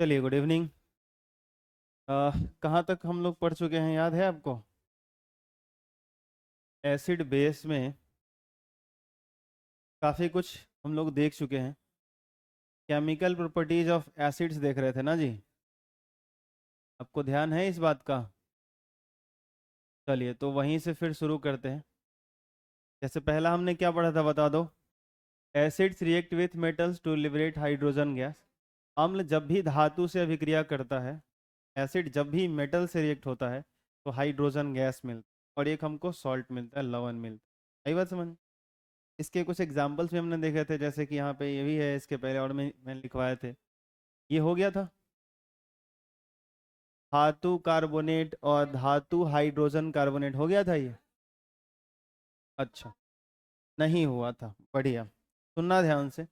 चलिए, good evening. कहाँ तक हम लोग पढ़ चुके हैं, याद है आपको? एसिड बेस में काफ़ी कुछ हम लोग देख चुके हैं। केमिकल प्रॉपर्टीज ऑफ एसिड्स देख रहे थे ना जी? आपको ध्यान है इस बात का? चलिए, तो वहीं से फिर शुरू करते हैं। जैसे पहला हमने क्या पढ़ा था, बता दो। Acids react with metals to liberate hydrogen gas. अम्ल जब भी धातु से अभिक्रिया करता है, एसिड जब भी मेटल से रिएक्ट होता है, तो हाइड्रोजन गैस मिलता है और एक हमको सॉल्ट मिलता है, लवण मिलता है। यही बात समझ। इसके कुछ एग्जाम्पल्स भी हमने देखे थे, जैसे कि यहाँ पे ये भी है, इसके पहले और में मैंने लिखवाए थे। ये हो गया था धातु कार्बोनेट और धातु हाइड्रोजन कार्बोनेट, हो गया था ये। अच्छा, नहीं हुआ था, बढ़िया। सुनना ध्यान से।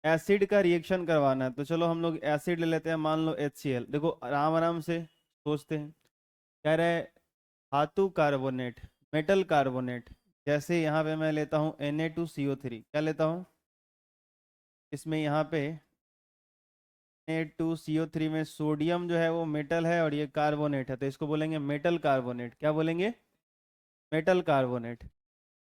एसिड का रिएक्शन करवाना है, तो चलो हम लोग एसिड ले लेते हैं, मान लो HCl। देखो आराम आराम से सोचते हैं। कह रहे हैं धातु कार्बोनेट, मेटल कार्बोनेट। जैसे यहाँ पे मैं लेता हूँ Na2CO3, क्या लेता हूँ इसमें, यहाँ पे Na2CO3 में सोडियम जो है वो मेटल है और ये कार्बोनेट है, तो इसको बोलेंगे मेटल कार्बोनेट। क्या बोलेंगे? Metal carbonate.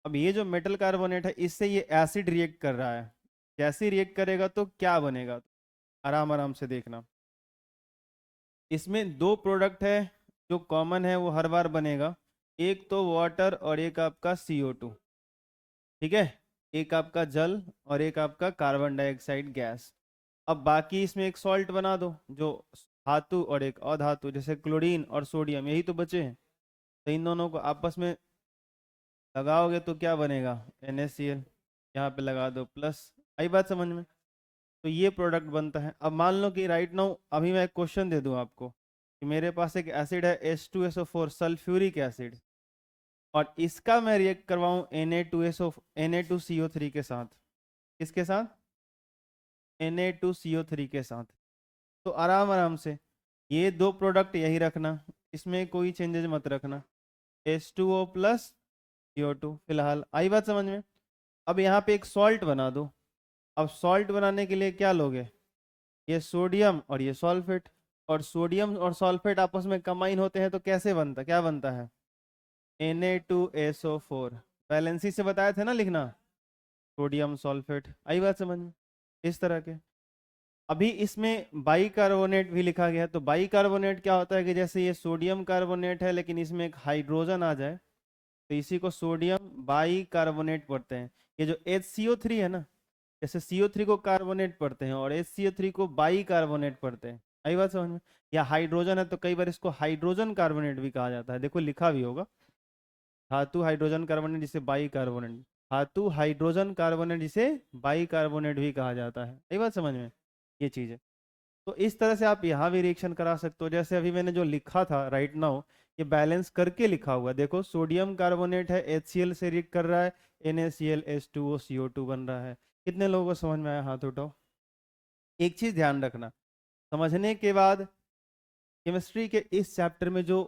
अब ये जो मेटल कार्बोनेट है, इससे ये एसिड रिएक्ट कर रहा है। कैसे रिएक्ट करेगा तो क्या बनेगा? आराम आराम से देखना। इसमें दो प्रोडक्ट है जो कॉमन है, वो हर बार बनेगा। एक तो वाटर और एक आपका CO2। ठीक है, एक आपका जल और एक आपका कार्बन डाइऑक्साइड गैस। अब बाकी इसमें एक सॉल्ट बना दो, जो धातु और एक अधातु, जैसे क्लोरीन और सोडियम, यही तो बचे हैं। तो इन दोनों को आपस में लगाओगे तो क्या बनेगा? NaCl। यहाँ पे लगा दो प्लस। आई बात समझ में? तो ये प्रोडक्ट बनता है। अब मान लो कि राइट नाउ अभी मैं एक क्वेश्चन दे दूं आपको कि मेरे पास एक एसिड है H2SO4, सल्फ्यूरिक एसिड, और इसका मैं रिएक्ट करवाऊं Na2CO3 के साथ। किसके साथ? Na2CO3 के साथ। तो आराम आराम से ये दो प्रोडक्ट यही रखना, इसमें कोई चेंजेस मत रखना। H2O प्लस CO2 फिलहाल। आई बात समझ में? अब यहाँ पे एक सॉल्ट बना दो। अब सॉल्ट बनाने के लिए क्या लोगे? ये सोडियम और ये सॉल्फेट। और सोडियम और सॉल्फेट आपस में कंबाइन होते हैं तो कैसे बनता, क्या बनता है? Na2SO4। वैलेंसी से बताया थे ना लिखना, सोडियम सॉल्फेट। आई बात समझ में? इस तरह के। अभी इसमें बाइकार्बोनेट भी लिखा गया है, तो बाइकार्बोनेट क्या होता है कि जैसे ये सोडियम कार्बोनेट है लेकिन इसमें एक हाइड्रोजन आ जाए, तो इसी को सोडियम बाइकार्बोनेट पढ़ते हैं। ये जो HCO3 है ना, जैसे CO3 को कार्बोनेट पढ़ते हैं और HCO3 को बाइकार्बोनेट पढ़ते हैं। आई बात समझ में? या हाइड्रोजन है तो कई बार इसको हाइड्रोजन कार्बोनेट भी कहा जाता है, देखो लिखा भी होगा। धातु हाइड्रोजन कार्बोनेट जिसे बाइकार्बोनेट, धातु हाइड्रोजन कार्बोनेट जिसे बाइकार्बोनेट भी कहा जाता है। आई बात समझ में? ये चीज़ है। तो इस तरह से आप यहाँ भी रिएक्शन करा सकते हो। जैसे अभी मैंने जो लिखा था राइट नाउ, ये बैलेंस करके लिखा हुआ है। देखो सोडियम कार्बोनेट है, HCl से रिएक्ट कर रहा है, NaCl H2O CO2 बन रहा है। कितने लोगों को समझ में आया? हाथ उठाओ। एक चीज ध्यान रखना, समझने के बाद केमिस्ट्री के इस चैप्टर में जो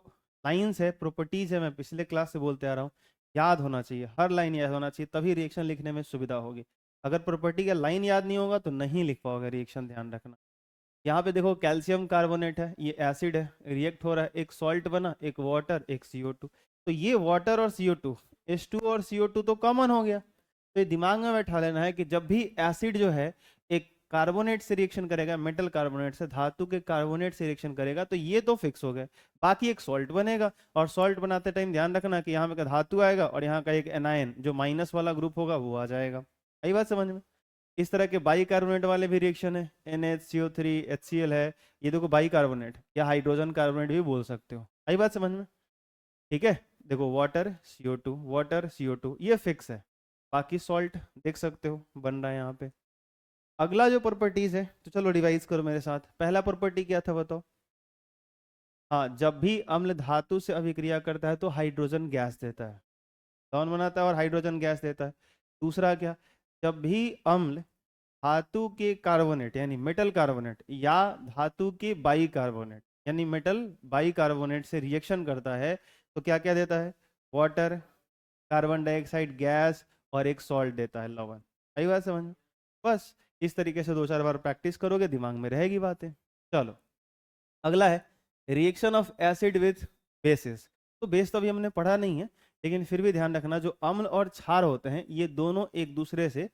लाइंस है, प्रॉपर्टीज है, मैं पिछले क्लास से बोलते आ रहा हूँ, याद होना चाहिए। हर लाइन याद होना चाहिए, तभी रिएक्शन लिखने में सुविधा होगी। अगर प्रॉपर्टी का लाइन याद नहीं होगा तो नहीं लिख पाओगे रिएक्शन, ध्यान रखना। यहाँ पे देखो कैल्शियम कार्बोनेट है, ये एसिड है, रिएक्ट हो रहा है, एक सॉल्ट बना, एक वाटर, एक CO2। तो ये वाटर और CO2, H2 और CO2 तो कॉमन हो गया। तो ये दिमाग में बैठा लेना है कि जब भी एसिड जो है एक कार्बोनेट से रिएक्शन करेगा, मेटल कार्बोनेट से, धातु के कार्बोनेट से रिएक्शन करेगा, तो ये तो फिक्स हो गए। बाकी एक सॉल्ट बनेगा, और सॉल्ट बनाते टाइम ध्यान रखना कि यहाँ पे धातु आएगा और यहाँ का एक एनायन जो माइनस वाला ग्रुप होगा वो आ जाएगा। यही बात समझ में? इस तरह के बाइकार्बोनेट वाले भी रिएक्शन है, NaCO3 HCl है, ये देखो बाइकार्बोनेट या हाइड्रोजन कार्बोनेट भी बोल सकते हो। आई बात समझ में? ठीक है। देखो वाटर CO2 ये फिक्स है। बाकी सॉल्ट देख सकते हो बन रहा है यहाँ पे। अगला जो प्रॉपर्टीज है, तो चलो रिवाइज करो मेरे साथ। पहला प्रॉपर्टी क्या था बताओ? हाँ, जब भी अम्ल धातु से अभिक्रिया करता है तो हाइड्रोजन गैस देता है, कौन बनाता है और हाइड्रोजन गैस देता है। दूसरा क्या? जब भी अम्ल धातु के कार्बोनेट यानी मेटल कार्बोनेट या धातु के बाई कार्बोनेट यानी मेटल बाई कार्बोनेट से रिएक्शन करता है, तो क्या क्या देता है? वाटर, कार्बन डाइऑक्साइड गैस और एक सॉल्ट देता है, लवण। सही बात समझ में? बस इस तरीके से 2-4 बार प्रैक्टिस करोगे दिमाग में रहेगी बातें। चलो अगला है reaction of acid with basis. तो बेस तो अभी हमने पढ़ा नहीं है, लेकिन फिर भी ध्यान रखना जो अम्ल और क्षार होते हैं ये दोनों एक दूसरे से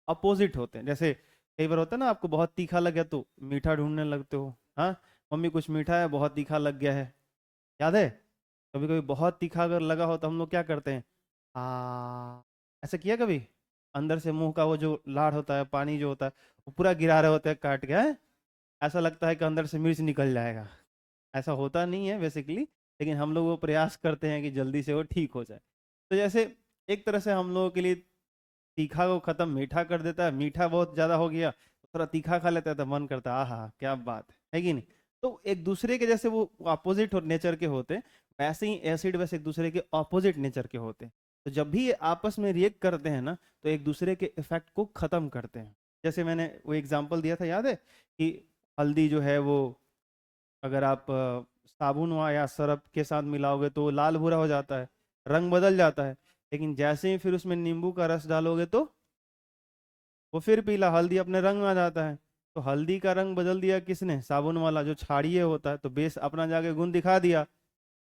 अपोजिट होते हैं। जैसे कई बार होता है ना, आपको बहुत तीखा लग गया तो मीठा ढूंढने लगते हो। हाँ, मम्मी कुछ मीठा है, बहुत तीखा लग गया है, याद है? कभी कभी बहुत तीखा अगर लगा हो तो हम लोग क्या करते हैं, ऐसा किया कभी? अंदर से मुंह का वो जो लार होता है, पानी जो होता है, वो पूरा गिरा रहे होते हैं काट के, हैं? ऐसा लगता है कि अंदर से मिर्च निकल जाएगा। ऐसा होता नहीं है बेसिकली, लेकिन हम लोग वो प्रयास करते हैं कि जल्दी से वो ठीक हो जाए। तो जैसे एक तरह से हम लोगों के लिए तीखा को खत्म मीठा कर देता है, मीठा बहुत ज्यादा हो गया तो थोड़ा तीखा खा लेता है तो मन करता है आहा क्या बात है कि नहीं? तो एक दूसरे के जैसे वो अपोजिट नेचर के होते हैं, वैसे ही एसिड वैसे एक दूसरे के अपोजिट नेचर के होते हैं। तो जब भी ये आपस में रिएक्ट करते हैं ना, तो एक दूसरे के इफेक्ट को खत्म करते हैं। जैसे मैंने वो एग्जाम्पल दिया था, याद है कि हल्दी जो है वो अगर आप साबुन या सरफ के साथ मिलाओगे तो लाल भूरा हो जाता है, रंग बदल जाता है। लेकिन जैसे ही फिर उसमें नींबू का रस डालोगे तो वो फिर पीला, हल्दी अपने रंग में आ जाता है। तो हल्दी का रंग बदल दिया किसने? साबुन वाला जो क्षारीय होता है। तो बेस अपना जाके गुण दिखा दिया,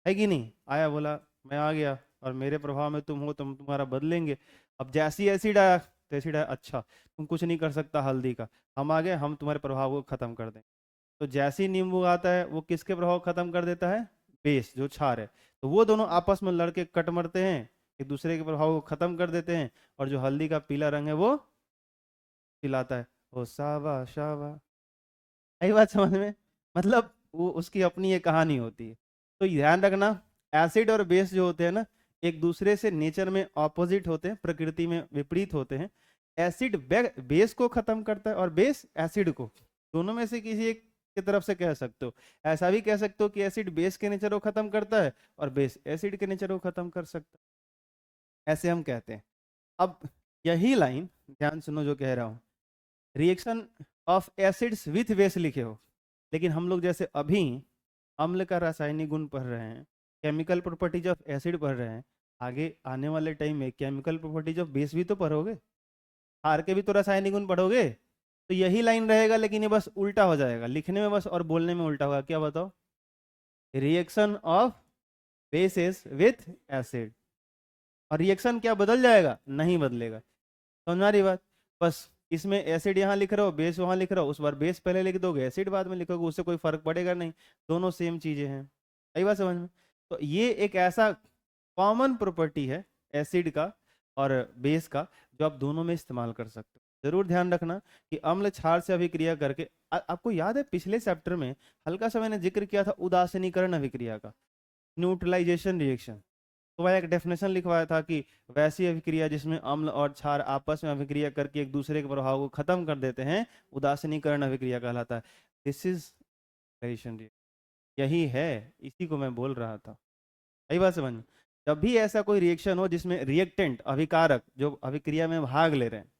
है कि नहीं? आया बोला मैं आ गया और मेरे प्रभाव में तुम हो, तुम तुम्हारा बदलेंगे। अब जैसी एसिड आया तो एसिड आया, अच्छा तुम कुछ नहीं कर सकता हल्दी का, हम आ गए, हम तुम्हारे प्रभाव को खत्म कर दें। तो जैसे ही नींबू आता है वो किसके प्रभाव खत्म कर देता है? बेस जो क्षार है। तो वो दोनों आपस में लड़के कट मरते हैं, एक दूसरे के प्रभाव को खत्म कर देते हैं, और जो हल्दी का पीला रंग है वो पिलाता है। ओ शाबा शाबा, आई बात समझ में? मतलब वो उसकी अपनी एक कहानी होती है। तो ध्यान रखना, एसिड और बेस जो होते हैं ना, एक दूसरे से नेचर में ऑपोजिट होते हैं, प्रकृति में विपरीत होते हैं। एसिड बेस को खत्म करता है और बेस एसिड को। दोनों में से किसी एक की तरफ से कह सकते हो। ऐसा भी कह सकते हो कि एसिड बेस के नेचर को खत्म करता है और बेस एसिड के नेचर को खत्म कर सकता है, ऐसे हम कहते हैं। अब यही लाइन ध्यान सुनो जो कह रहा हूं, reaction of acids with base लिखे हो, लेकिन हम लोग जैसे अभी अम्ल का रासायनिक गुण पढ़ रहे हैं, केमिकल प्रॉपर्टीज ऑफ एसिड पढ़ रहे हैं, आगे आने वाले टाइम में केमिकल प्रॉपर्टीज ऑफ बेस भी तो पढ़ोगे, हार के भी तो रासायनिक गुण पढ़ोगे। तो यही लाइन रहेगा, लेकिन ये बस उल्टा हो जाएगा, लिखने में बस और बोलने में उल्टा होगा। क्या बताओ? Reaction of bases with acid. और रिएक्शन क्या बदल जाएगा? नहीं बदलेगा। समझ रही बात? बस इसमें एसिड यहाँ लिख रहे हो, बेस वहां लिख रहे हो, उस बार बेस पहले लिख दोगे, एसिड बाद में लिखोगे, उससे कोई फर्क पड़ेगा नहीं, दोनों सेम चीजें हैं। सही बात समझ में? तो ये एक ऐसा कॉमन प्रॉपर्टी है एसिड का और बेस का, जो आप दोनों में इस्तेमाल कर सकते हो। जरूर ध्यान रखना कि अम्ल क्षार से अभिक्रिया करके आपको याद है पिछले चैप्टर में हल्का सा मैंने जिक्र किया था उदासीनीकरण अभिक्रिया का, न्यूट्रलाइजेशन रिएक्शन। तो वह एक डेफिनेशन लिखवाया था कि वैसी अभिक्रिया जिसमें अम्ल और क्षार आपस में अभिक्रिया करके एक दूसरे के प्रभाव को खत्म कर देते हैं, उदासीनीकरण अभिक्रिया कहलाता है। दिस इज रिएक्शन, यही है, इसी को मैं बोल रहा था। सही बात समझ में? जब भी ऐसा कोई रिएक्शन हो जिसमें रिएक्टेंट अभिकारक जो अभिक्रिया में भाग ले रहे हैं,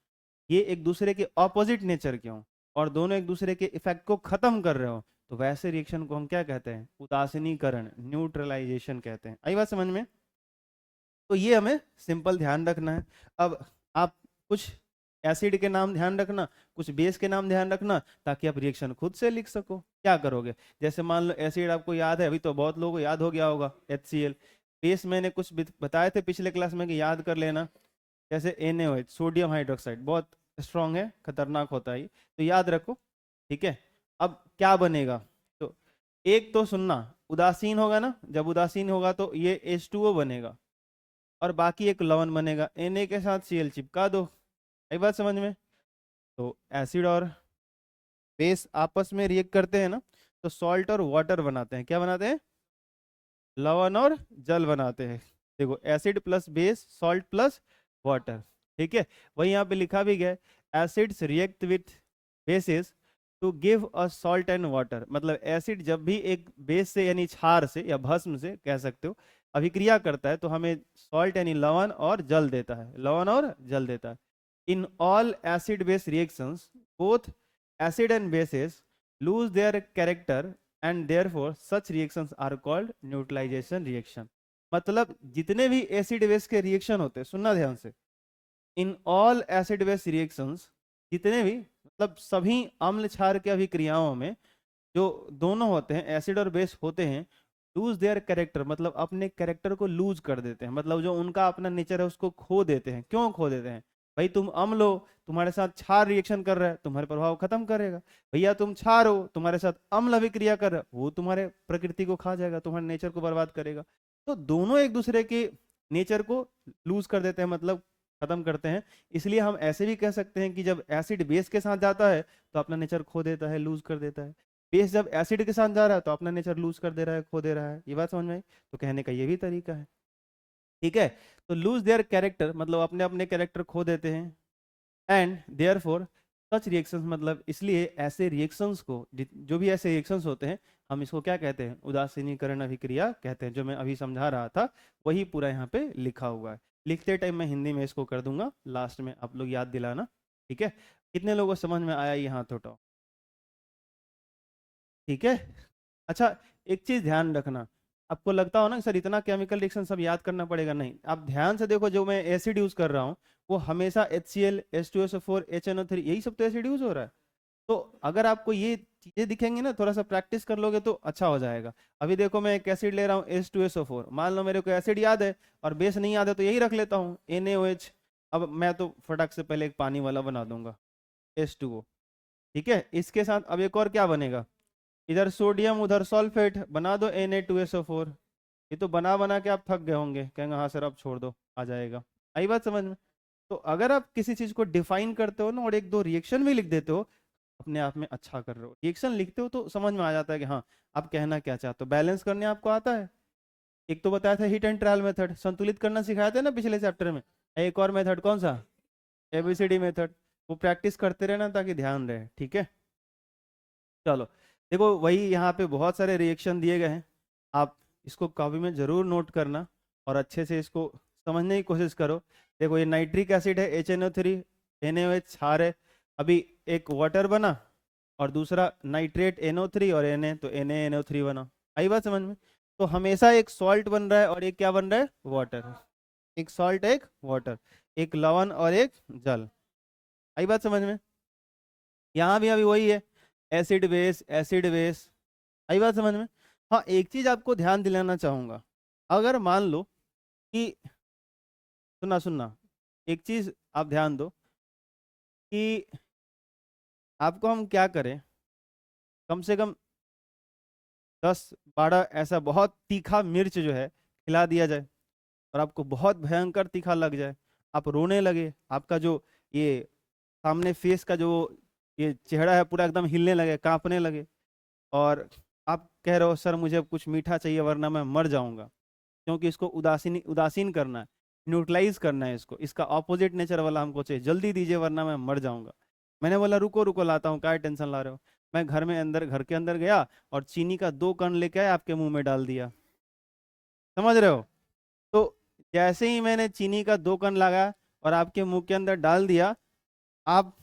ये एक दूसरे के ऑपोजिट नेचर के हों और दोनों एक दूसरे के इफेक्ट को खत्म कर रहे हो, तो वैसे रिएक्शन को हम क्या कहते हैं? उदासीनीकरण, न्यूट्रलाइजेशन कहते हैं। आई बात समझ में? तो ये हमें सिंपल ध्यान रखना है। अब आप कुछ एसिड के नाम ध्यान रखना, कुछ बेस के नाम ध्यान रखना, ताकि आप रिएक्शन खुद से लिख सको। क्या करोगे? जैसे मान लो एसिड आपको याद है, अभी तो बहुत लोगों को याद हो गया होगा HCl। बेस मैंने कुछ बताए थे पिछले क्लास में कि याद कर लेना, जैसे NaOH सोडियम हाइड्रोक्साइड बहुत स्ट्रॉन्ग है, खतरनाक होता है, तो याद रखो। ठीक है, अब क्या बनेगा? तो एक तो सुनना, उदासीन होगा ना, जब उदासीन होगा तो ये H2O बनेगा और बाकी एक लवण बनेगा, Na के साथ Cl चिपका दो। एक बात समझ में? तो एसिड और बेस आपस में रिएक्ट करते हैं ना, तो सॉल्ट और वाटर बनाते हैं। क्या बनाते हैं? लवण और जल बनाते हैं। देखो acid plus base, salt plus water. ठीक है, वही यहाँ पे लिखा भी गया, acids react with bases to give a salt and water. मतलब एसिड जब भी एक बेस से यानी क्षार से या भस्म से कह सकते हो अभिक्रिया करता है, तो हमें सॉल्ट यानी लवण और जल देता है, लवण और जल देता है। In all acid base reactions both acid and bases lose their character and therefore such reactions are called neutralisation reaction. मतलब जितने भी एसिड बेस के रिएक्शन होते हैं, सुनना ध्यान से, इन ऑल एसिड बेस रिएक्शंस, जितने भी मतलब सभी अम्ल क्षार के अभिक्रियाओं में जो दोनों होते हैं, एसिड और बेस होते हैं, लूज देयर कैरेक्टर, मतलब अपने कैरेक्टर को लूज कर देते हैं, मतलब जो उनका अपना नेचर है उसको खो देते हैं। क्यों खो देते हैं? भाई तुम अम्ल हो, तुम्हारे साथ क्षार रिएक्शन कर रहा है, तुम्हारे प्रभाव खत्म करेगा। भैया तुम क्षार हो, तुम्हारे साथ अम्ल अभिक्रिया कर रहा है, वो तुम्हारे प्रकृति को खा जाएगा, तुम्हारे नेचर को बर्बाद करेगा। तो दोनों एक दूसरे के नेचर को लूज कर देते हैं, मतलब खत्म करते हैं। इसलिए हम ऐसे भी कह सकते हैं कि जब एसिड बेस के साथ जाता है तो अपना नेचर खो देता है, लूज कर देता है। बेस जब एसिड के साथ जा रहा है तो अपना नेचर लूज कर दे रहा है, खो दे रहा है। ये बात समझ में आई? तो कहने का ये भी तरीका है। ठीक है, तो लूज देयर कैरेक्टर मतलब अपने अपने कैरेक्टर खो देते हैं। एंड देयरफॉर सच रिएक्शंस, मतलब इसलिए ऐसे रिएक्शंस को, जो भी ऐसे रिएक्शंस होते हैं, हम इसको क्या कहते हैं? उदासीनीकरण अभिक्रिया कहते हैं। जो मैं अभी समझा रहा था वही पूरा यहाँ पे लिखा हुआ है। लिखते टाइम मैं हिंदी में इसको कर दूंगा, लास्ट में आप लोग याद दिलाना। ठीक है, कितने लोगों को समझ में आया ये हाथ उठाओ। ठीक है, अच्छा एक चीज ध्यान रखना, आपको लगता हो ना सर इतना केमिकल रिएक्शन सब याद करना पड़ेगा, नहीं। आप ध्यान से देखो, जो मैं एसिड यूज कर रहा हूँ वो हमेशा HCl H2SO4 HNO3 यही सब तो एसिड यूज हो रहा है। तो अगर आपको ये चीजें दिखेंगी ना, थोड़ा सा प्रैक्टिस कर लोगे तो अच्छा हो जाएगा। अभी देखो मैं एक एसिड ले रहा हूँ H2SO4, मान लो मेरे को एसिड याद है और बेस नहीं याद है तो यही रख लेता हूँ NaOH। अब मैं तो फटाक से पहले एक पानी वाला बना दूंगा H2O। ठीक है, इसके साथ अब एक और क्या बनेगा, इधर सोडियम उधर सल्फेट, बना दो Na2SO4। ये तो बना बना के आप थक गए होंगे, कहेंगे हाँ सर अब छोड़ दो, आ जाएगा। आई बात समझ में? तो अगर आप किसी चीज को डिफाइन करते हो ना और एक दो रिएक्शन भी लिख देते हो, अपने आप में अच्छा कर रहे हो। रिएक्शन लिखते हो तो समझ में आ जाता है कि हाँ आप कहना क्या चाहते हो। बैलेंस करने आपको आता है? एक तो बताया था हिट एंड ट्रायल मेथड, संतुलित करना सिखाया था ना पिछले चैप्टर में। एक और मेथड कौन सा? ABCD method. वो प्रैक्टिस करते रहना ताकि ध्यान रहे। ठीक है, चलो देखो वही यहाँ पे बहुत सारे रिएक्शन दिए गए हैं, आप इसको कॉपी में जरूर नोट करना और अच्छे से इसको समझने की कोशिश करो। देखो ये नाइट्रिक एसिड है HNO3, NaOH क्षार है। अभी एक वाटर बना और दूसरा नाइट्रेट NO3 और Na, तो NaNO3 बना। आई बात समझ में? तो हमेशा एक सॉल्ट बन रहा है और एक क्या बन रहा है? वाटर। एक सॉल्ट एक वाटर, एक लवण और एक जल। आई बात समझ में? यहाँ भी अभी वही है, एसिड बेस एसिड बेस। आई बात समझ में? हाँ एक चीज आपको ध्यान दिलाना चाहूंगा, अगर मान लो कि, सुनना सुनना, एक चीज आप ध्यान दो कि आपको हम क्या करें, कम से कम 10-12 ऐसा बहुत तीखा मिर्च जो है खिला दिया जाए और आपको बहुत भयंकर तीखा लग जाए, आप रोने लगे, आपका जो ये सामने फेस का जो ये चेहरा है पूरा एकदम हिलने लगे, कांपने लगे, और आप कह रहे हो सर मुझे अब कुछ मीठा चाहिए वरना मैं मर जाऊंगा, क्योंकि इसको उदासीन उदासीन करना है, न्यूट्रलाइज करना है इसको, इसका ऑपोजिट नेचर वाला हमको चाहिए, जल्दी दीजिए वरना मैं मर जाऊंगा। मैंने बोला रुको रुको लाता हूँ, क्या टेंशन ला रहे हो। मैं घर के अंदर गया और चीनी का 2 कण लेके आया, आपके मुंह में डाल दिया। समझ रहे हो? तो जैसे ही मैंने चीनी का 2 कण लगाया और आपके मुंह के अंदर डाल दिया, आप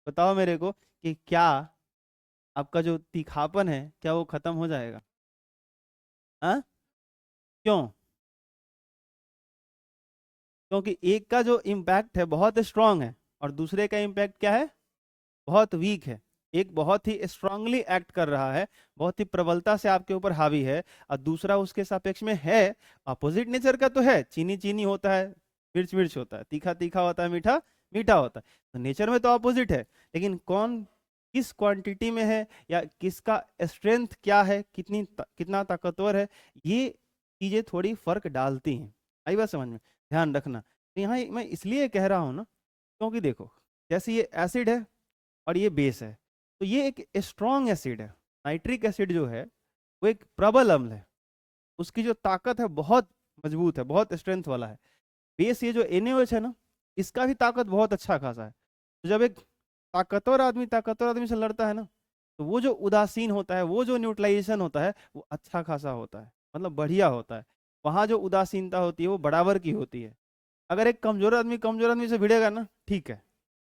बताओ मेरे को कि क्या आपका जो तीखापन है क्या वो खत्म हो जाएगा? हाँ, क्यों? क्योंकि एक का जो इम्पैक्ट है बहुत स्ट्रांग है और दूसरे का इम्पैक्ट क्या है? बहुत वीक है। एक बहुत ही स्ट्रांगली एक्ट कर रहा है, बहुत ही प्रबलता से आपके ऊपर हावी है, और दूसरा उसके सापेक्ष में है अपोजिट नेचर का, तो है चीनी चीनी होता है, मिर्च मिर्च होता है, तीखा तीखा होता है, मीठा मीठा होता है। तो नेचर में तो अपोजिट है, लेकिन कौन किस क्वांटिटी में है या किसका स्ट्रेंथ क्या है, कितना ताकतवर है, ये चीजें थोड़ी फर्क डालती हैं। आई बात समझ में? ध्यान रखना। तो यहाँ मैं इसलिए कह रहा हूँ ना, क्योंकि देखो जैसे ये एसिड है और ये बेस है, तो ये एक स्ट्रॉन्ग एसिड है। नाइट्रिक एसिड जो है वो एक प्रबल अम्ल है, उसकी जो ताकत है बहुत मजबूत है, बहुत स्ट्रेंथ वाला है। बेस ये जो NaOH है ना, इसका भी ताकत बहुत अच्छा खासा है। तो जब एक ताकतवर आदमी से लड़ता है ना, तो वो जो उदासीन होता है, वो जो न्यूट्रलाइजेशन होता है वो अच्छा खासा होता है, मतलब बढ़िया होता है। वहां जो उदासीनता होती है वो बराबर की होती है। अगर एक कमजोर आदमी से भिड़ेगा ना, ठीक है,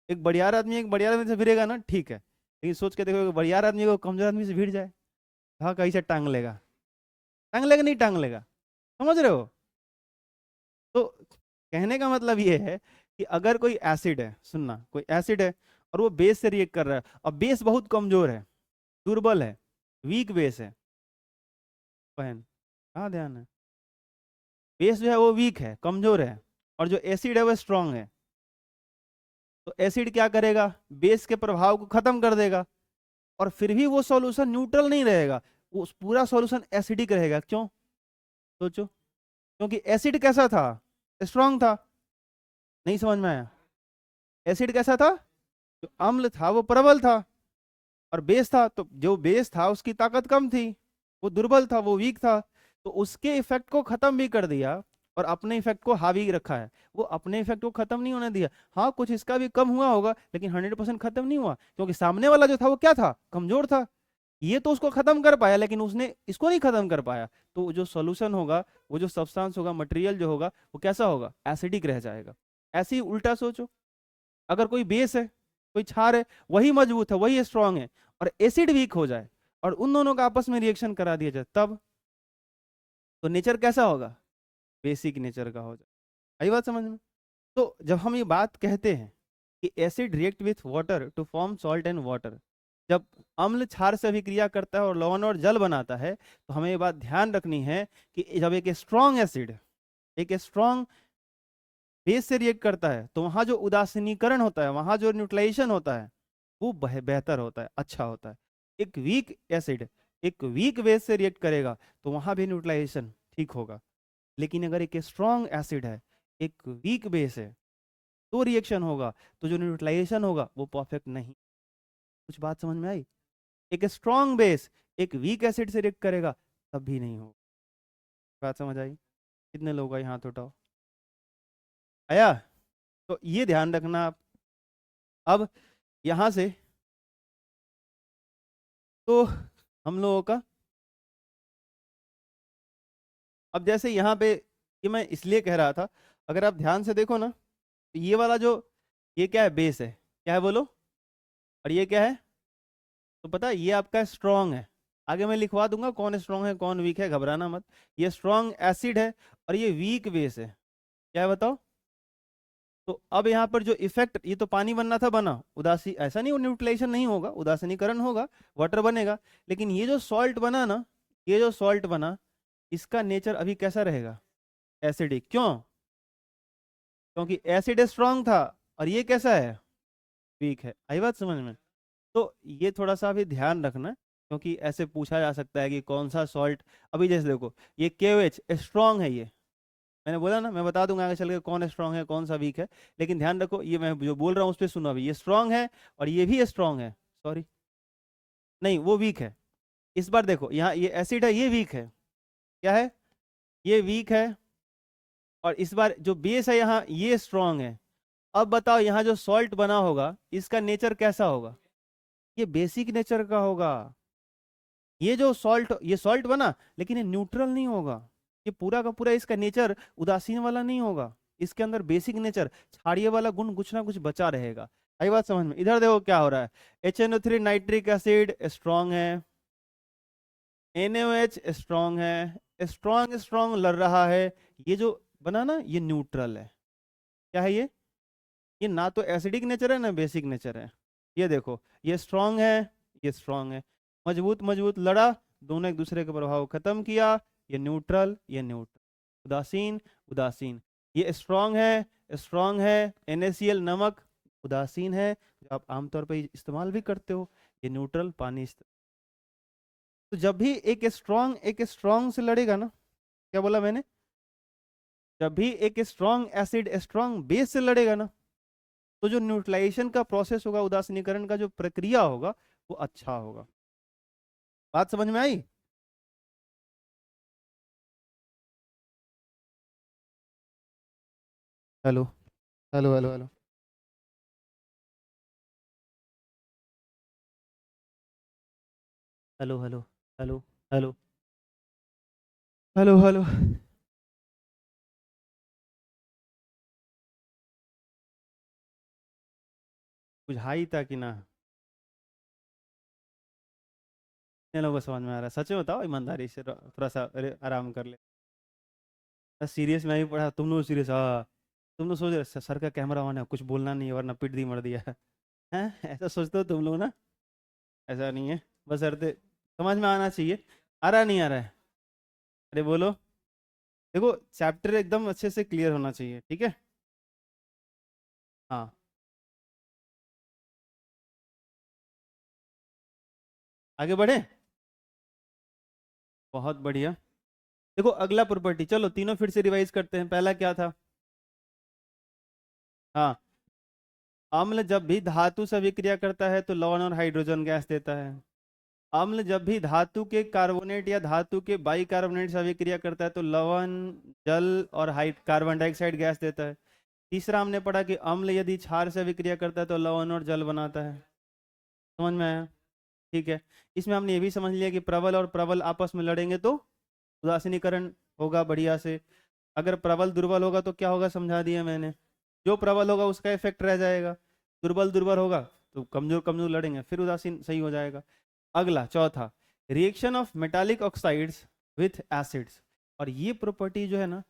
एक बढ़ियार आदमी से भिड़ेगा ना, ठीक है, लेकिन सोच के देखो बढ़ियार आदमी को कमजोर आदमी से भिड़ जाए, हाँ कैसे टांग लेगा? टांग लेगा नहीं टांग लेगा? समझ रहे हो? तो कहने का मतलब ये है कि अगर कोई एसिड है, सुनना, कोई एसिड है और वो बेस से रिएक्ट कर रहा है। अब बेस बहुत कमजोर है, दुर्बल है, वीक बेस है बहन, कहाँ ध्यान है। बेस जो है वो वीक है, कमजोर है, और जो एसिड है वो स्ट्रांग है। तो एसिड क्या करेगा, बेस के प्रभाव को खत्म कर देगा, और फिर भी वो सॉल्यूशन न्यूट्रल नहीं रहेगा, वो पूरा सॉल्यूशन एसिडिक रहेगा। क्यों, सोचो। क्योंकि एसिड कैसा था, स्ट्रांग था। नहीं समझ में आया, एसिड कैसा था, जो अम्ल था वो प्रबल था, और बेस था, तो जो बेस था उसकी ताकत कम थी, वो दुर्बल था, वो वीक था। तो उसके इफेक्ट को खत्म भी कर दिया, और अपने इफेक्ट को हावी रखा है। वो अपने इफेक्ट को खत्म नहीं होने दिया। हाँ, कुछ इसका भी कम हुआ होगा, लेकिन 100% खत्म नहीं हुआ, क्योंकि सामने वाला जो था वो क्या था, कमजोर था। ये तो उसको खत्म कर पाया, लेकिन उसने इसको नहीं खत्म कर पाया। तो जो सोल्यूशन होगा, वो जो सब्सटेंस होगा, मटेरियल जो होगा, वो कैसा होगा, एसिडिक रह जाएगा। ऐसे ही उल्टा सोचो, अगर कोई बेस है, कोई क्षार है, वही मजबूत है, वही स्ट्रांग है, और एसिड वीक हो जाए, और उन दोनों का आपस में रिएक्शन करा दिया जाए, तब तो नेचर कैसा होगा, बेसिक नेचर का हो जाए। आई बात समझ में। तो जब हम ये बात कहते हैं कि acid react with water to form salt and water, जब अम्ल क्षार से अभिक्रिया करता है और लवण और जल बनाता है, तो हमें ये बात ध्यान रखनी है कि जब एक स्ट्रांग एसिड एक स्ट्रांग बेस से रिएक्ट करता है, तो वहां जो उदासीनीकरण होता है, वहां जो न्यूट्रलाइजेशन होता है, वो बेहतर होता है, अच्छा होता है। एक वीक एसिड एक वीक बेस से रिएक्ट करेगा, तो वहां भी न्यूट्रलाइजेशन ठीक होगा। लेकिन अगर एक स्ट्रांग एसिड है, एक वीक बेस है, तो रिएक्शन होगा, तो जो न्यूट्रलाइजेशन होगा वो परफेक्ट नहीं। कुछ बात समझ में आई। एक स्ट्रांग बेस एक वीक एसिड से रिएक्ट करेगा, तब भी नहीं होगा। बात समझ आई। कितने लोग का हाथ उठाओ, आया। तो ये ध्यान रखना आप। अब यहां से तो हम लोगों का, अब जैसे यहाँ पे, ये मैं इसलिए कह रहा था, अगर आप ध्यान से देखो ना, तो ये वाला जो, ये क्या है, बेस है, क्या है बोलो, और ये क्या है, तो पता है ये आपका स्ट्रांग है। आगे मैं लिखवा दूंगा कौन स्ट्रांग है कौन वीक है, घबराना मत। ये स्ट्रांग एसिड है, और ये वीक बेस है। क्या है बताओ। तो अब यहाँ पर जो इफेक्ट, ये तो पानी बनना था, बना, उदासी ऐसा नहीं, न्यूट्रलाइजेशन नहीं होगा, उदासीनीकरण होगा, वाटर बनेगा। लेकिन ये जो सॉल्ट बना ना, ये जो सॉल्ट बना, इसका नेचर अभी कैसा रहेगा, एसिडिक। क्यों, क्योंकि एसिड स्ट्रांग था, और ये कैसा है, वीक है। आई बात समझ में। तो ये थोड़ा सा भी ध्यान रखना, क्योंकि ऐसे पूछा जा सकता है कि कौन सा सॉल्ट। अभी जैसे देखो, ये KOH स्ट्रांग है, ये मैंने बोला ना, मैं बता दूंगा आगे चल के कौन स्ट्रांग है कौन सा वीक है। लेकिन ध्यान रखो, ये मैं जो बोल रहा हूँ उस पर सुनो। अभी ये स्ट्रांग है, और ये भी स्ट्रांग है, सॉरी, नहीं वो वीक है। इस बार देखो, यहाँ ये एसिड है, ये वीक है, क्या है, ये वीक है। और इस बार जो बेस है यहाँ, ये स्ट्रांग है। अब बताओ, यहाँ जो सॉल्ट बना होगा, इसका नेचर कैसा होगा, ये बेसिक नेचर का होगा। ये जो सॉल्ट, ये सॉल्ट बना, लेकिन ये न्यूट्रल नहीं होगा। ये पूरा का पूरा इसका नेचर उदासीन वाला नहीं होगा। इसके अंदर बेसिक नेचर, क्षारीय वाला गुण कुछ ना कुछ बचा रहेगा। आई बात समझ में। इधर देखो क्या हो रहा है, HNO3 नाइट्रिक एसिड स्ट्रांग है, NaOH स्ट्रांग है, स्ट्रांग स्ट्रांग लड़ रहा है। ये जो बना ना, ये न्यूट्रल है। क्या है ये ना तो एसिडिक नेचर है ना बेसिक नेचर है। ये देखो, ये स्ट्रांग है, ये स्ट्रांग है, मजबूत मजबूत लड़ा, दोनों एक दूसरे के प्रभाव को खत्म किया। ये न्यूट्रल, ये न्यूट्रल, उदासीन उदासीन। ये स्ट्रांग है, NaCl नमक, उदासीन है, जो आप आमतौर पर इस्तेमाल भी करते हो। ये न्यूट्रल, पानी तो जब भी एक स्ट्रांग से लड़ेगा ना, क्या बोला मैंने, जब भी एक स्ट्रांग एसिड स्ट्रांग बेस से लड़ेगा ना, तो जो न्यूट्रलाइजेशन का प्रोसेस होगा, उदासीनीकरण का जो प्रक्रिया होगा, वो अच्छा होगा। बात समझ में आई। Hello, hello, hello, hello, hello, hello, hello, hello, hello, hello. बुझाई था कि ना, इन लोगों को समझ में आ रहा है, सच में बताओ ईमानदारी से, थोड़ा सा आराम कर ले। सीरियस में ही पढ़ा, तुम लोग सीरियस, हाँ। तुम लोग सोच रहे सर का कैमरा ऑन है, कुछ बोलना नहीं है, वरना पिट दी मर दिया। हैं, ऐसा सोचते हो तुम लोग ना, ऐसा नहीं है। बस अर्थे समझ में आना चाहिए। आ रहा नहीं आ रहा है? अरे बोलो। देखो चैप्टर एकदम अच्छे से क्लियर होना चाहिए, ठीक है। हाँ, आगे बढ़े। बहुत बढ़िया। देखो अगला प्रॉपर्टी, चलो तीनों फिर से रिवाइज करते हैं। पहला क्या था? हाँ, अम्ल जब भी धातु से अभिक्रिया करता है तो लवण और हाइड्रोजन गैस देता है। अम्ल जब भी धातु के कार्बोनेट या धातु के बाइकार्बोनेट से अभिक्रिया करता है तो लवण, जल और हाइड कार्बन डाइऑक्साइड गैस देता है। तीसरा हमने पढ़ा कि अम्ल यदि क्षार से अभिक्रिया करता है तो लवण और जल बनाता है। समझ में आया? ठीक है। इसमें हमने ये भी समझ लिया कि प्रबल और प्रबल आपस में लड़ेंगे तो उदासीनीकरण होगा बढ़िया से। अगर प्रबल दुर्बल होगा तो क्या होगा, समझा दिया मैंने। जो प्रबल होगा उसका इफेक्ट रह जाएगा, दुर्बल दुर्बल होगा तो कमजोर कमजोर लड़ेंगे, फिर उदासीन सही हो जाएगा। अगला चौथा, reaction of metallic oxides with acids. और ये प्रॉपर्टी जो है ना,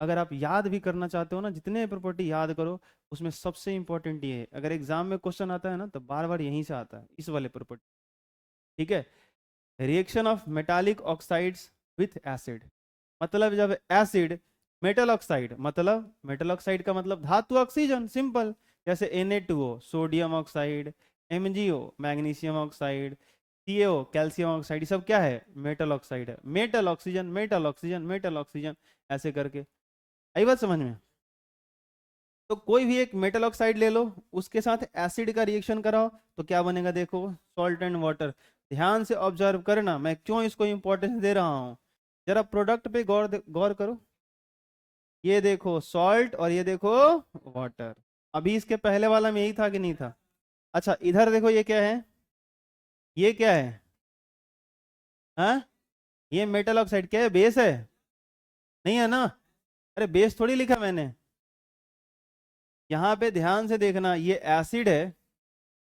अगर आप याद भी करना चाहते हो ना, जितने प्रॉपर्टी याद करो उसमें सबसे इंपॉर्टेंट ये है। अगर एग्जाम में क्वेश्चन आता है ना तो बार बार यहीं से आता है, इस वाले प्रॉपर्टी। ठीक है। Reaction of metallic oxides with acid, मतलब जब एसिड, मेटल ऑक्साइड, मतलब मेटल ऑक्साइड का मतलब धातु ऑक्सीजन, सिंपल। जैसे Na2O sodium oxide, MgO magnesium oxide, CaO calcium oxide, ये सब क्या है? मेटल ऑक्साइड है। Metal oxygen, metal oxygen, metal oxygen, ऐसे करके। आई बात समझ में? तो कोई भी एक मेटल ऑक्साइड ले लो, उसके साथ एसिड का रिएक्शन कराओ तो क्या बनेगा, देखो, सॉल्ट एंड वाटर। ध्यान से ऑब्जर्व करना, मैं क्यों इसको इंपॉर्टेंस दे रहा हूँ। जरा प्रोडक्ट पे गौर गौर करो। ये देखो सॉल्ट और ये देखो वाटर। अभी इसके पहले वाला में यही था कि नहीं था? अच्छा इधर देखो, ये क्या है? ये क्या है? हाँ, ये मेटल ऑक्साइड क्या है? बेस है? नहीं है ना? अरे बेस थोड़ी लिखा मैंने। यहाँ पे ध्यान से देखना, ये एसिड है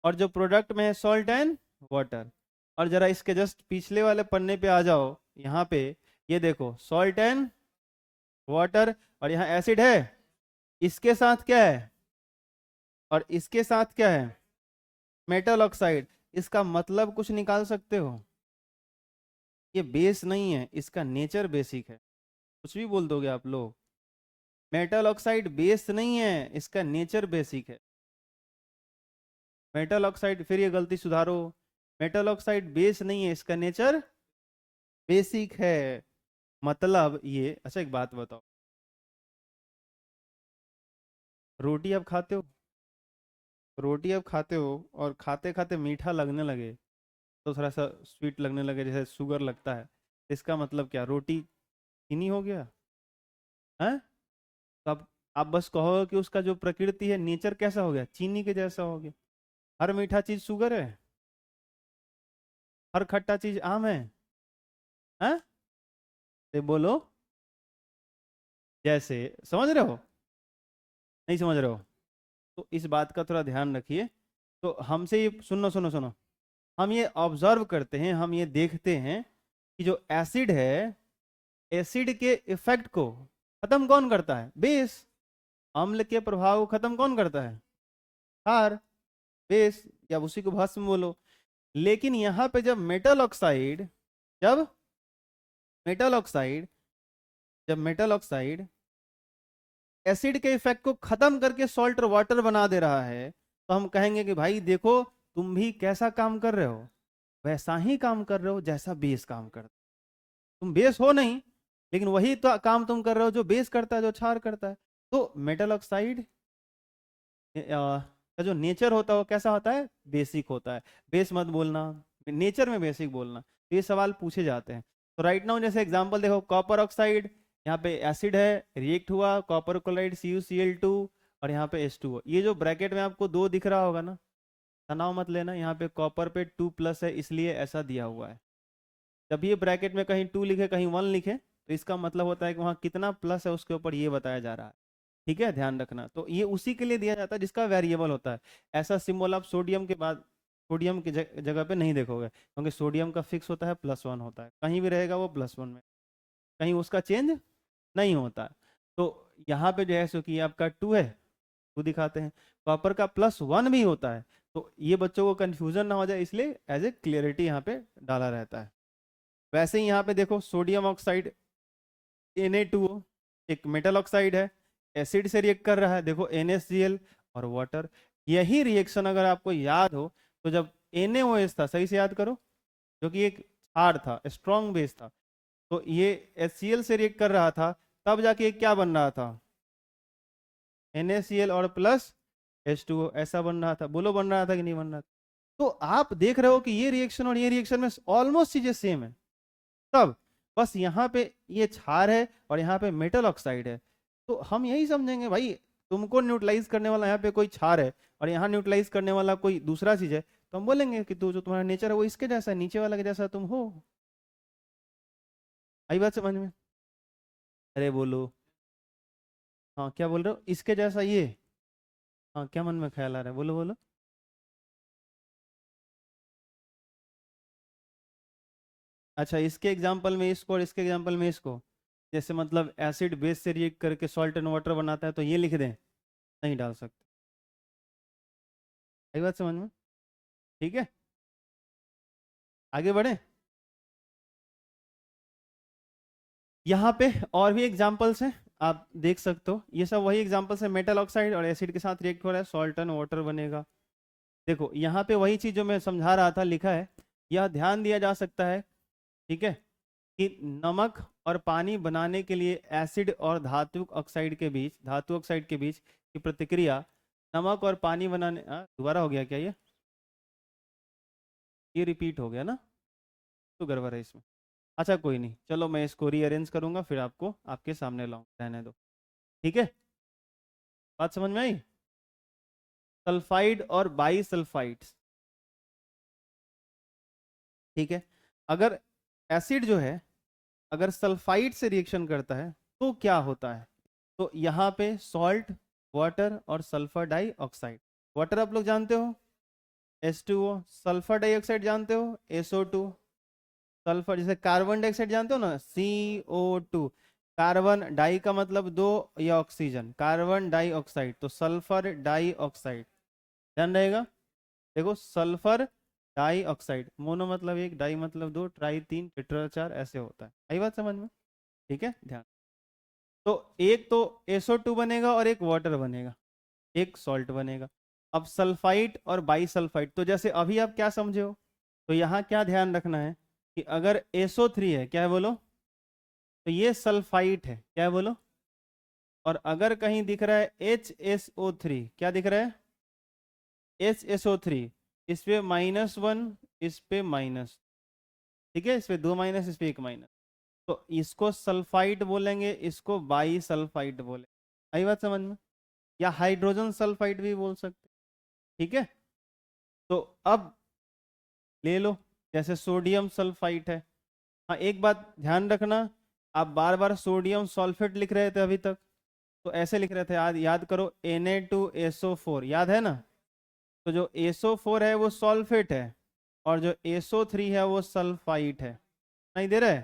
और जो प्रोडक्ट में है सॉल्ट एंड वाटर। और जरा इसके जस्ट पिछले वाले पन्ने पे आ जाओ, यहाँ पे ये देखो सॉल्ट एंड वाटर, और यहाँ एसिड है। इसके साथ क्या है और इसके साथ क्या है? Metal oxide. इसका मतलब कुछ निकाल सकते हो? ये बेस नहीं है, इसका नेचर बेसिक है। कुछ भी बोल दोगे आप लोग। मेटल ऑक्साइड बेस नहीं है, इसका नेचर बेसिक है। मेटल ऑक्साइड, फिर ये गलती सुधारो। मेटल ऑक्साइड बेस नहीं है, इसका नेचर बेसिक है। मतलब ये, अच्छा एक बात बताओ, रोटी आप खाते हो, रोटी आप खाते हो और खाते खाते मीठा लगने लगे, तो थोड़ा सा स्वीट लगने लगे जैसे शुगर लगता है, इसका मतलब क्या, रोटी चीनी हो गया है? तो आप बस कहो कि उसका जो प्रकृति है, नेचर कैसा हो गया, चीनी के जैसा हो गया। हर मीठा चीज शुगर है? हर खट्टा चीज आम है? हैं? ये बोलो। जैसे, समझ रहे हो? नहीं समझ रहे हो? तो इस बात का थोड़ा ध्यान रखिए। तो हमसे ये सुनो सुनो सुनो, हम ये ऑब्जर्व करते हैं, हम ये देखते हैं कि जो एसिड है, एसिड के इफेक्ट को खत्म कौन करता है? बेस। अम्ल के प्रभाव को खत्म कौन करता है? क्षार, बेस, या उसी को भस्म बोलो। लेकिन यहाँ पे जब मेटल ऑक्साइड, जब मेटल ऑक्साइड जब मेटल ऑक्साइड एसिड के इफेक्ट को खत्म करके सॉल्ट और वाटर बना दे रहा है, तो हम कहेंगे कि भाई देखो, तुम भी कैसा काम कर रहे हो, वैसा ही काम कर रहे हो जैसा बेस काम करता है। तुम बेस हो नहीं, लेकिन वही तो काम तुम कर रहे हो जो बेस करता है, जो क्षार करता है। तो मेटल ऑक्साइड का जो नेचर होता है वो कैसा होता है? बेसिक होता है। बेस मत बोलना, नेचर में बेसिक बोलना। तो ये सवाल पूछे जाते हैं। तो राइट नाउ जैसे एग्जांपल देखो, कॉपर ऑक्साइड, यहाँ पे एसिड है, रिएक्ट हुआ, कॉपर क्लोराइड CuCl2, और यहाँ पे H2O। ये जो ब्रैकेट में आपको 2 दिख रहा होगा ना, तनाव मत लेना, यहाँ पे कॉपर पे 2+ है इसलिए ऐसा दिया हुआ है। जब ये ब्रैकेट में कहीं 2 लिखे कहीं 1 लिखे तो इसका मतलब होता है कि वहाँ कितना प्लस है उसके ऊपर ये बताया जा रहा है। ठीक है, ध्यान रखना। तो ये उसी के लिए दिया जाता है जिसका वेरिएबल होता है। ऐसा सिंबल आप सोडियम के बाद, सोडियम की जगह पे नहीं देखोगे, क्योंकि सोडियम का फिक्स होता है +1 होता है, कहीं भी रहेगा वो +1 में, कहीं उसका चेंज नहीं होता है। तो यहाँ पे जो है सो कि आपका 2 है, 2 दिखाते हैं, कॉपर का +1 भी होता है। तो ये बच्चों को कंफ्यूजन ना हो जाए, इसलिए एज ए क्लियरिटी यहाँ पे डाला रहता है। वैसे ही यहाँ पे देखो सोडियम ऑक्साइड Na2O एक मेटल ऑक्साइड है, एसिड से रिएक्ट कर रहा है, देखो NaCl और वाटर। यही रिएक्शन अगर आपको याद हो तो जब NaOH था, सही से याद करो, जो कि एक क्षार था, स्ट्रॉन्ग बेस था, तो ये HCl से रिएक्ट कर रहा था, तब जाके क्या बन रहा था, NaCl और प्लस H2O ऐसा बन रहा था। बोलो बन रहा था कि नहीं बन रहा था? तो आप देख रहे हो कि ये रिएक्शन और ये रिएक्शन में ऑलमोस्ट चीजें सेम है। तब बस यहाँ पे ये क्षार है और यहाँ पे मेटल ऑक्साइड है, तो हम यही समझेंगे भाई तुमको न्यूट्रलाइज करने वाला यहाँ पे कोई क्षार है और यहाँ न्यूट्रलाइज करने वाला कोई दूसरा चीज है, तो हम बोलेंगे कि तू जो तुम्हारा नेचर है वो इसके जैसा है, नीचे वाला के जैसा तुम हो। आई बात समझ में? अरे बोलो। हाँ क्या बोल रहे हो, इसके जैसा ये? हाँ क्या मन में ख्याल आ रहा है, बोलो बोलो। अच्छा इसके एग्जाम्पल में इसको और इसके एग्जाम्पल में इसको, जैसे मतलब एसिड बेस से रिएक्ट करके सॉल्ट एंड वाटर बनाता है, तो ये लिख दें? नहीं डाल सकते। आई बात समझ में? ठीक है, आगे बढ़े। यहाँ पे और भी एग्जाम्पल्स हैं, आप देख सकते हो, ये सब वही एग्जाम्पल्स है, मेटल ऑक्साइड और एसिड के साथ रिएक्ट हो रहा है, सॉल्ट एंड वाटर बनेगा। देखो यहाँ पे वही चीज जो मैं समझा रहा था लिखा है, यह ध्यान दिया जा सकता है, ठीक है, कि नमक और पानी बनाने के लिए एसिड और धातु ऑक्साइड के बीच की प्रतिक्रिया, नमक और पानी बनाने, दोबारा हो गया क्या ये रिपीट हो गया ना, तो गड़बड़ है इसमें। अच्छा कोई नहीं, चलो मैं इसको रीअरेंज करूंगा फिर आपको आपके सामने लाऊं, रहने दो, ठीक है। बात समझ में आई? सल्फाइड और बाई सल्फाइड्स, ठीक है, अगर एसिड जो है अगर सल्फाइड से रिएक्शन करता है तो क्या होता है, तो यहाँ पे सॉल्ट, वाटर और सल्फर डाइऑक्साइड। वाटर आप लोग जानते हो H2O, सल्फर डाइऑक्साइड जानते हो SO2, सल्फर जैसे कार्बन डाइऑक्साइड जानते हो ना CO2, कार्बन डाई का मतलब दो, या ऑक्सीजन, कार्बन डाइऑक्साइड, तो सल्फर डाइऑक्साइड, ध्यान रहेगा। देखो सल्फर डाइऑक्साइड, मोनो मतलब एक, डाई मतलब दो, ट्राई तीन, टेट्रा चार, ऐसे होता है। आई बात समझ में? ठीक है, ध्यान। तो एक तो SO2 बनेगा और एक वाटर बनेगा, एक सॉल्ट बनेगा। अब सल्फाइड और बाई सल्फाइड, तो जैसे अभी आप क्या समझे हो, तो यहाँ क्या ध्यान रखना है कि अगर SO3 है, क्या है बोलो, तो ये सल्फाइड है, क्या है बोलो, और अगर कहीं दिख रहा है HSO3, क्या दिख रहा है HSO3, इस पे -1, इस पे माइनस, ठीक है, इस पे 2 माइनस, इस पे 1 माइनस, तो इसको सल्फाइड बोलेंगे, इसको बाई सल्फाइड बोलेंगे। आई बात समझ में? या हाइड्रोजन सल्फाइड भी बोल सकते, ठीक है। तो अब ले लो, जैसे सोडियम सल्फाइड है। हाँ एक बात ध्यान रखना, आप बार बार सोडियम सल्फेट लिख रहे थे अभी तक, तो ऐसे लिख रहे थे, याद करो Na2SO4, याद है ना, तो जो SO4 है वो सॉल्फेट है और जो SO3 है वो सल्फाइड है, नहीं दे रहे?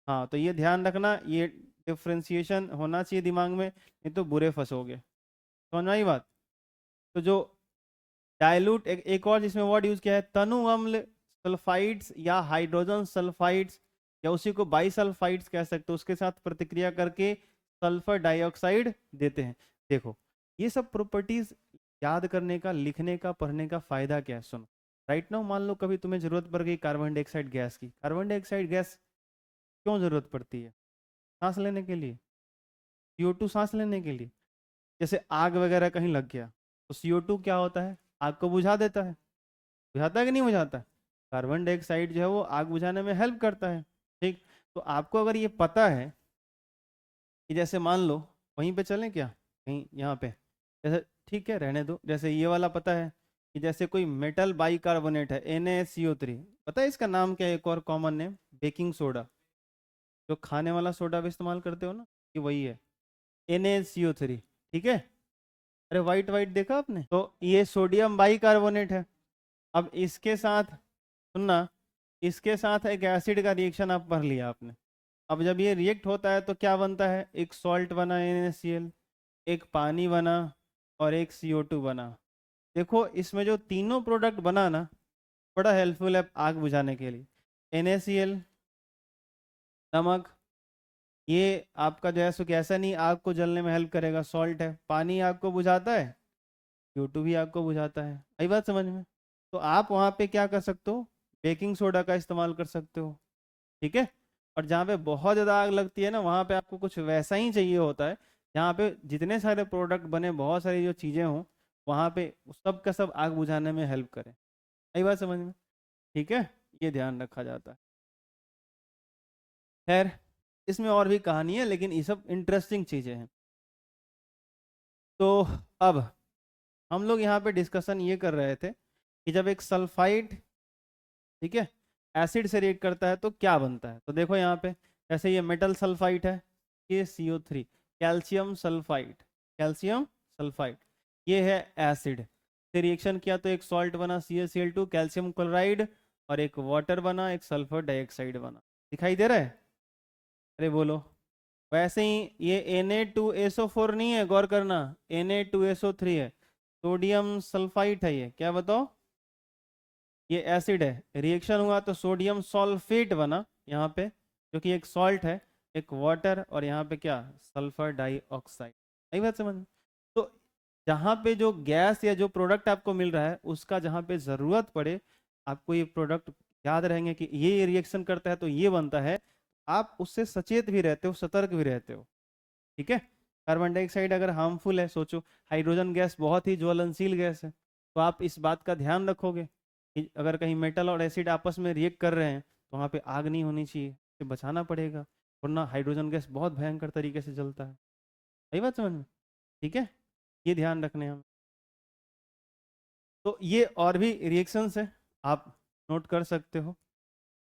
हाँ तो ये ध्यान रखना, ये डिफ्रेंसिएशन होना चाहिए दिमाग में, नहीं तो बुरे फंसोगे। समझ में आई बात? तो जो डाइल्यूट, एक और जिसमें वर्ड यूज किया है तनु अम्ल सल्फाइड्स या हाइड्रोजन सल्फाइड्स, या उसी को बाइसल्फाइड्स कह सकते हो, उसके साथ प्रतिक्रिया करके सल्फर डाइऑक्साइड देते हैं। देखो ये सब प्रॉपर्टीज याद करने का, लिखने का, पढ़ने का फायदा क्या है, सुनो। राइट नाउ मान लो कभी तुम्हें जरूरत पड़ गई कार्बन डाइऑक्साइड गैस की, कार्बन डाइऑक्साइड गैस क्यों जरूरत पड़ती है? सांस लेने के लिए, CO2 सांस लेने के लिए। जैसे आग वगैरह कहीं लग गया तो CO2 क्या होता है, आग को बुझा देता है, बुझाता है कि नहीं बुझाता? कार्बन डाइऑक्साइड जो है वो आग बुझाने में हेल्प करता है, ठीक। तो आपको अगर ये पता है कि जैसे मान लो वहीं पे चलें क्या, कहीं यहाँ पे, जैसे ठीक है रहने दो, जैसे ये वाला पता है कि जैसे कोई मेटल बाइकार्बोनेट है NaCO3, पता है इसका नाम क्या है, एक और कॉमन नेम बेकिंग सोडा, जो खाने वाला सोडा भी इस्तेमाल करते हो ना, कि वही है NaCO3, ठीक है। अरे वाइट वाइट देखा आपने, तो ये सोडियम बाइकार्बोनेट है। अब इसके साथ सुनना, इसके साथ एक एसिड का रिएक्शन आप पढ़ लिया आपने। अब जब ये रिएक्ट होता है तो क्या बनता है, एक सॉल्ट बना NaCl, एक पानी बना, और एक CO2 बना। देखो इसमें जो तीनों प्रोडक्ट बना ना, बड़ा हेल्पफुल है आग बुझाने के लिए। NaCl, नमक, ये आपका जो है सो कैसा नहीं आग को जलने में हेल्प करेगा, सॉल्ट है। पानी आग को बुझाता है, CO2 भी आग को बुझाता है। आई बात समझ में? तो आप वहाँ पे क्या कर सकते हो, बेकिंग सोडा का इस्तेमाल कर सकते हो, ठीक है। और जहाँ पे बहुत ज़्यादा आग लगती है ना, वहाँ पे आपको कुछ वैसा ही चाहिए होता है, जहाँ पे जितने सारे प्रोडक्ट बने, बहुत सारी जो चीज़ें हों, वहाँ पे सब का सब आग बुझाने में हेल्प करें। आई बात समझ में? ठीक है, ये ध्यान रखा जाता है। खैर, इसमें और भी कहानी है, लेकिन ये सब इंटरेस्टिंग चीज़ें हैं। तो अब हम लोग यहाँ पे डिस्कशन ये कर रहे थे कि जब एक सल्फाइड, ठीक है, एसिड से रिएक्ट करता है तो क्या बनता है। तो देखो यहाँ पे, जैसे ये मेटल सल्फाइड है, ये CO3, calcium sulphide, calcium sulphide, ये है एसिड। से रिएक्शन किया तो एक सॉल्ट बना CaCl2, कैल्शियम क्लोराइड, और एक वाटर बना, एक सल्फर डाइऑक्साइड बना। दिखाई दे रहा है? अरे बोलो। वैसे ही ये Na2SO4 नहीं है, गौर करना, Na2SO3 है, सोडियम सल्फाइड है। ये क्या बताओ, ये एसिड है, रिएक्शन हुआ तो सोडियम सॉल्फेट बना यहाँ पे, जो कि एक सॉल्ट है, एक वाटर, और यहाँ पे क्या, सल्फर डाइऑक्साइड। सही बात समझ में? तो जहाँ पे जो गैस या जो प्रोडक्ट आपको मिल रहा है, उसका जहाँ पे ज़रूरत पड़े, आपको ये प्रोडक्ट याद रहेंगे कि ये रिएक्शन करता है तो ये बनता है, आप उससे सचेत भी रहते हो, सतर्क भी रहते हो, ठीक है। कार्बन डाइऑक्साइड अगर हार्मफुल है, सोचो हाइड्रोजन गैस बहुत ही ज्वलनशील गैस है, तो आप इस बात का ध्यान रखोगे कि अगर कहीं मेटल और एसिड आपस में रिएक्ट कर रहे हैं तो वहाँ पे आग नहीं होनी चाहिए, इसे बचाना पड़ेगा, वरना हाइड्रोजन गैस बहुत भयंकर तरीके से जलता है। सही बात समझ में? ठीक है, ये ध्यान रखने हम। तो ये और भी रिएक्शंस है, आप नोट कर सकते हो।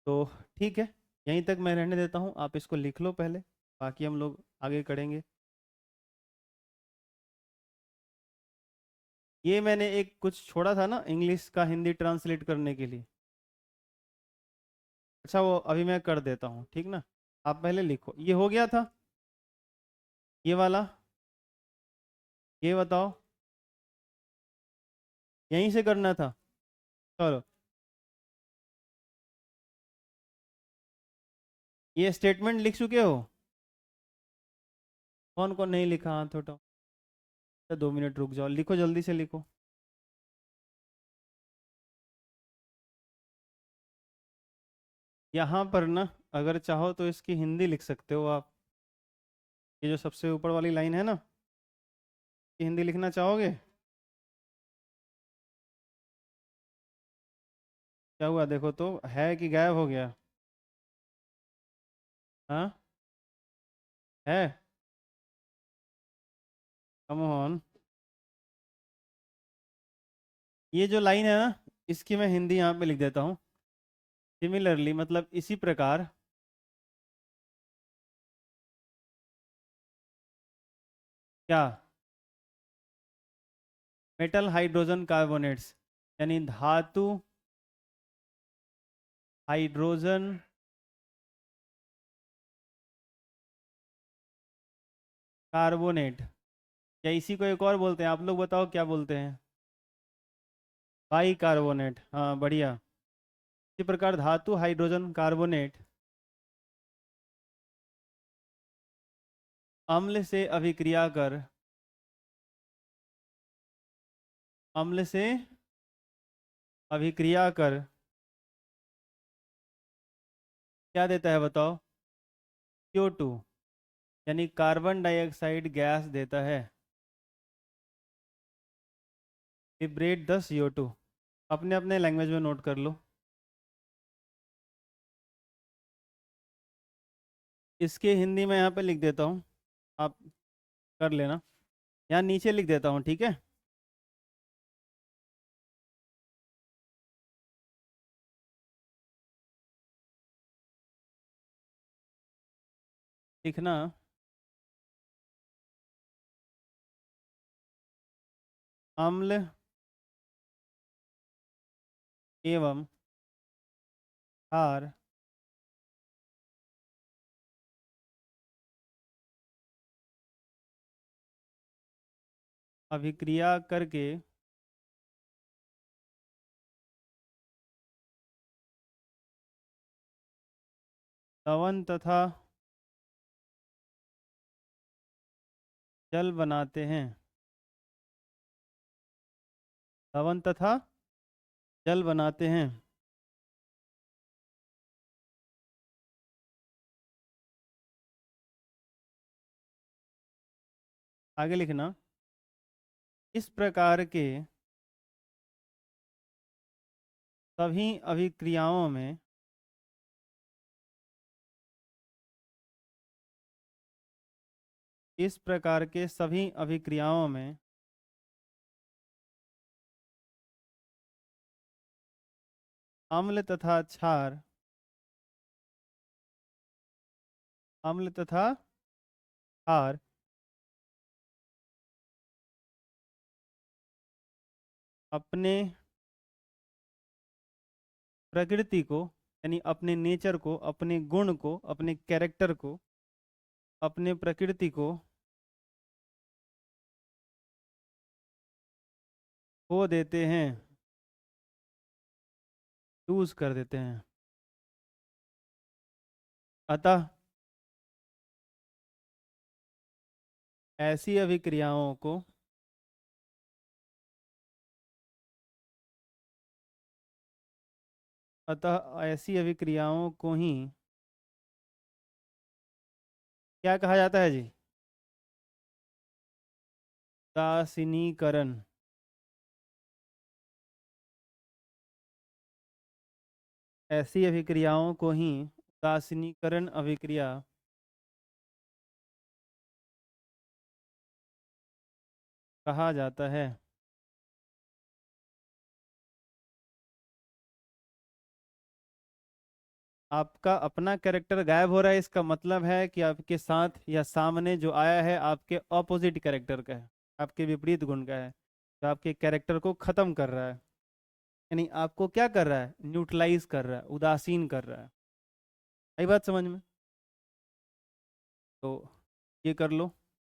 तो ठीक है, यहीं तक मैं रहने देता हूँ, आप इसको लिख लो पहले, बाकी हम लोग आगे करेंगे। ये मैंने एक कुछ छोड़ा था ना इंग्लिश का हिंदी ट्रांसलेट करने के लिए। अच्छा, वो अभी मैं कर देता हूँ, ठीक ना। आप पहले लिखो, ये हो गया था, ये वाला, ये बताओ, यहीं से करना था। चलो, ये स्टेटमेंट लिख चुके हो? कौन कौन नहीं लिखा, हाथ उठाओ। अच्छा, 2 मिनट रुक जाओ, लिखो जल्दी से लिखो। यहाँ पर ना, अगर चाहो तो इसकी हिंदी लिख सकते हो आप, ये जो सबसे ऊपर वाली लाइन है ना, ये हिंदी लिखना चाहोगे? क्या हुआ, देखो तो, है कि गायब हो गया? हाँ, है, कम ऑन। ये जो लाइन है ना, इसकी मैं हिंदी यहाँ पे लिख देता हूँ। सिमिलरली, मतलब इसी प्रकार, क्या, मेटल हाइड्रोजन कार्बोनेट्स, यानी धातु हाइड्रोजन कार्बोनेट, या इसी को एक और बोलते हैं, आप लोग बताओ क्या बोलते हैं? बाई कार्बोनेट, हाँ बढ़िया। इसी प्रकार धातु हाइड्रोजन कार्बोनेट अम्ल से अभिक्रिया कर, अम्ल से अभिक्रिया कर क्या देता है बताओ? CO2, यानी कार्बन डाइऑक्साइड गैस देता है। लिबरेट द CO2, अपने अपने लैंग्वेज में नोट कर लो। इसके हिंदी में यहाँ पे लिख देता हूँ, आप कर लेना, यहाँ नीचे लिख देता हूँ, ठीक है। लिखना, अम्ल एवं क्षार अभिक्रिया करके लवण तथा जल बनाते हैं। लवण तथा जल बनाते हैं। आगे लिखना, इस प्रकार के सभी अभिक्रियाओं में इस प्रकार के सभी अभिक्रियाओं में अम्ल तथा क्षार अम्ल तथा क्षार अपने प्रकृति को, यानी अपने नेचर को, अपने गुण को, अपने कैरेक्टर को, अपने प्रकृति को खो देते हैं, लूज कर देते हैं। अतः ऐसी अभिक्रियाओं को ऐसी अभिक्रियाओं को ही क्या कहा जाता है जी? उदासीनीकरण। ऐसी अभिक्रियाओं को ही उदासीनीकरण अभिक्रिया कहा जाता है। आपका अपना कैरेक्टर गायब हो रहा है, इसका मतलब है कि आपके साथ या सामने जो आया है आपके ऑपोजिट कैरेक्टर का है, आपके विपरीत गुण का है, तो आपके कैरेक्टर को खत्म कर रहा है, यानी आपको क्या कर रहा है? न्यूट्रलाइज कर रहा है, उदासीन कर रहा है। आई बात समझ में? तो ये कर लो।